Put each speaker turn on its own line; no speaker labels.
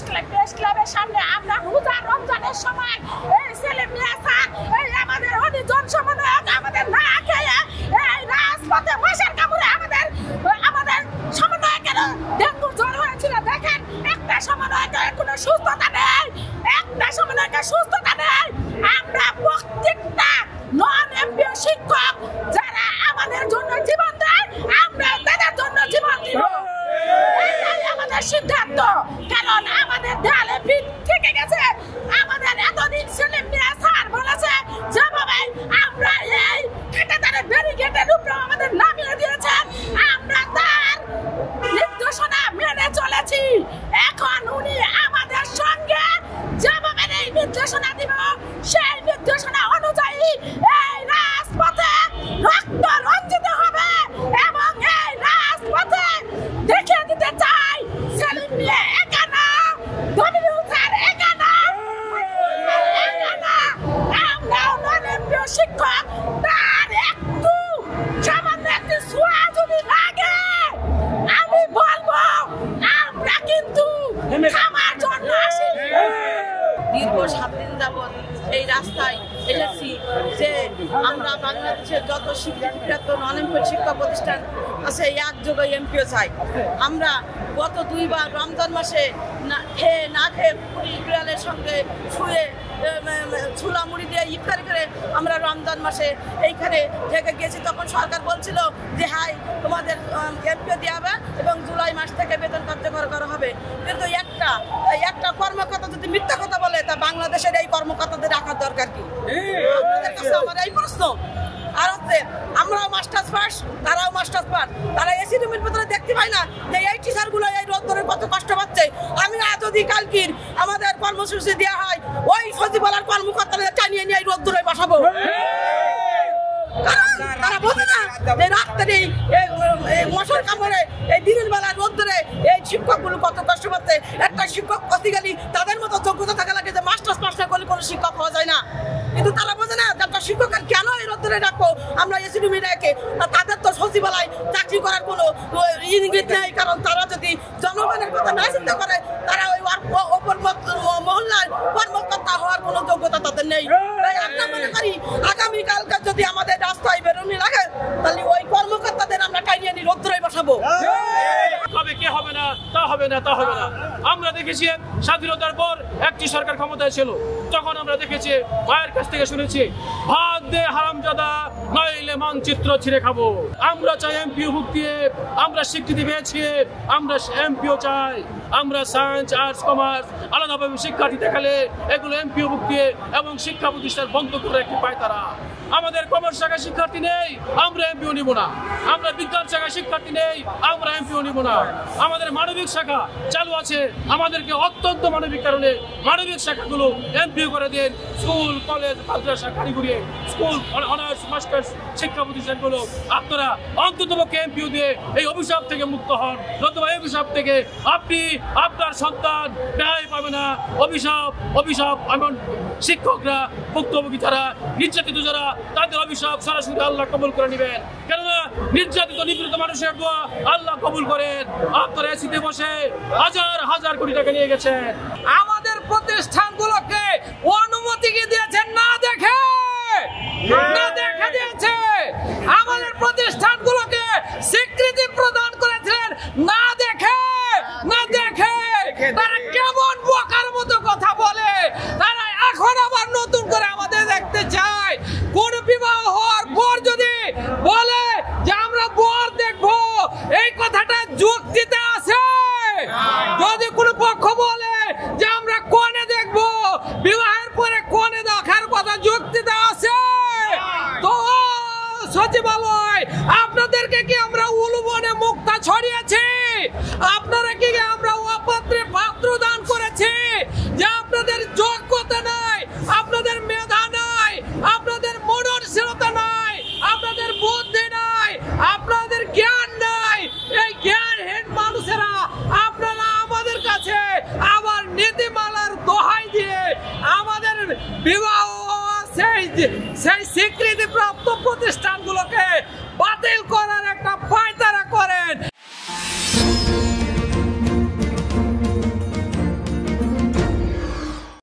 Press ক্লাবের সামনে আমরা রোজা রমজানের সময় এই ছেলে মেয়ে এই আমাদের হরিজন সমন্বয়ক আমাদের না খেয়ে এই রাজপথে মশার কামড়ে আমাদের সমন্বয়কের ডেঙ্গু জ্বর হয়েছিল। দেখেন একটা সমন্বয়কের কোনো সুস্থতা নেই, একটা সমন্বয়কের সুস্থতা নেই। আমরা প্রত্যেকটা নন এমপিও শিক্ষক যারা আমাদের জন্য জীবন দেয় আমরা তাদের জন্য জীবন দিব, এটাই আমাদের সিদ্ধান্ত। কারণ আমাদের দেয়ালে পিঠ থেকে গেছে। আমাদের এতদিন ছেলে মেয়ে স্যার বলেছে যেভাবে আমরা এই কাঁটাতারের ব্যারিকেডের উপরে আমাদের নামিয়ে দিয়েছেন আমরা তার নির্দেশনা মেনে চলেছি। এখন উনি আমাদের সঙ্গে যেভাবে এই নির্দেশনা দিব সেই নির্দেশনা অনুযায়ী এই রাজপথে রক্ত রঞ্জিত হবে এবং এই রাজপথে দেখিয়ে দিতে চাই সেলিম মিয়া একা না, ডব্লিউ স্যার একা না, আমরাও নন-এমপিও শিক্ষক। তার একটু সামান্য একটু ছোঁয়া যদি লাগে আমি বলবো আমরা কিন্তু খামার জন্য আসি।
দীর্ঘ 7 দিন যাবৎ এই রাস্তায় এসেছি যে আমরা বাংলাদেশের যত স্বীকৃতিপ্রাপ্ত নন-এমপিও শিক্ষা প্রতিষ্ঠান আছে একযোগে এমপিও চাই। আমরা গত 2 বার রমজান মাসে না খেয়ে বিড়ালের সঙ্গে শুয়ে ছুলা মুড়ি দিয়ে ইফতারি করে আমরা রমজান মাসে এইখানে থেকে গেছি। তখন সরকার বলছিল যে হাই তোমাদের এমপিও দেওয়া হবে এবং জুলাই মাস থেকে বেতন কার্যকর করা হবে। কিন্তু একটা কর্মকর্তা যদি মিথ্যা কথা বলে তা বাংলাদেশের এই কর্মকর্তাদের রাখার দরকার কি? আপনাদের কাছে আমার এই প্রশ্ন। আর হচ্ছে আমরাও মাস্টার্স পাস, তারাও মাস্টার্স পাস, তারা এসি রুমের ভিতরে দেখতে পায় না যে এই টিচারগুলো এই রোদ্দুরে কত কষ্ট পাচ্ছে। আমি না যদি কালকির আমাদের কর্মসূচি দেওয়া হয় ওই সচিবালয়ের কর্মকর্তাদের টানিয়ে নিয়ে এই রোদ্দুরে বসাবো। কারণ তারা বোঝে না যে রাত্রে মশার কামড়ে এই দিনের বেলা রোদ্দুরে এই শিক্ষকগুলো কত কষ্ট পাচ্ছে। একটা শিক্ষক প্রতিকালী তাদের মতো যোগ্যতা থাকা লাগে যে মাস্টার্স পাস না করলে কোনো শিক্ষক হওয়া যায় না। কিন্তু তারা বোঝে না একটা শিক্ষকের কেন এই রোদ্দুরে রাখবো আমরা এসি রুমে রেখে। তাদের তো সচিবালয় চাকরি করার কোনো ইঙ্গিত নেই। কারণ তারা যদি জনগণের কথা না চিন্তা করে তারা ওই ওপর মহল্লার কর্মকর্তা হওয়ার কোনো যোগ্যতা তাদের নেই। তাই আমরা মনে করি আগামীকালকে যদি আমাদের রাস্তায় বেরোনি লাগে তাহলে ওই কর্মকর্তাদের আমরা টাইনিয়ে নিয়ে রোদ্দুরে বসাবো।
তবে কে হবে না তা হবে না তা হবে না। আমরা দেখেছি স্বাধীনতার পর একটি সরকার ক্ষমতায় ছিল, তখন আমরা দেখেছি মায়ের কাছ থেকে শুনেছি ভাত দে হারামজাদা নইলে মানচিত্র ছিঁড়ে খাবো। আমরা চাই এমপিও ভুক্তি, আমরা স্বীকৃতি পেয়েছি, আমরা এমপিও চাই। আমরা সায়েন্স আর্টস কমার্স আলাদাভাবে শিক্ষার্থী দেখালে এগুলো এমপিও ভুক্তি এবং শিক্ষা প্রতিষ্ঠান বন্ধ করে রাখতে পায় তারা। আমাদের কমার্স শাখায় শিক্ষার্থী নেই আমরা এমপিও নিব না, আমরা বিজ্ঞান শাখায় শিক্ষার্থী নেই আমরা এমপিও নিব না। আমাদের মানবিক শাখা চালু আছে, আমাদেরকে অত্যন্ত মানবিক কারণে মানবিক শাখাগুলো এমপিও করে দেন। স্কুল কলেজ মাদ্রাসা কারিগরি স্কুল অনার্স মাস্টার্স শিক্ষা প্রতিষ্ঠানগুলো আপনারা অন্ততপক্ষে এমপিও দিয়ে এই অভিশাপ থেকে মুক্ত হন, নতুবা এই অভিশাপ থেকে আপনি আপনার সন্তান ন্যায় পাবে না। অভিশাপ এমন শিক্ষকরা ভুক্তভোগী যারা নির্যাতিত যারা তাদের অভিশাপ সরাসরি আল্লাহ কবুল করে নেবেন। কেননা নির্যাতিত নিপীড়িত মানুষের দোয়া আল্লাহ কবুল করেন। আপনারা এসিতে বসে হাজার হাজার কোটি টাকা নিয়ে গেছেন।
আমাদের প্রতিষ্ঠানগুলোকে অনুমতি কি দিয়েছেন না দেখে দিয়েছে। আমাদের প্রতিষ্ঠানগুলোকে স্বীকৃতি প্রদান করেছিলেন না দেখে তারা কেমন বোকার মতো কথা বলে। তারা এখন আবার নতুন করে আমাদের দেখতে চায়। কোন বিবাহ হওয়ার পর যদি বলে যে আমরা বর দেখবো এই কথাটা যুক্তিতে আছে। যদি কোনো পক্ষ বলে যে আমরা কনে দেখবো বিবাহের পরে কনে দেখার কথা যুক্তিতে আছে। তো সচিবালয় আপনাদেরকে কি আমরা উলুবনে মুক্তা ছড়িয়েছি? আপনারা কি আমরা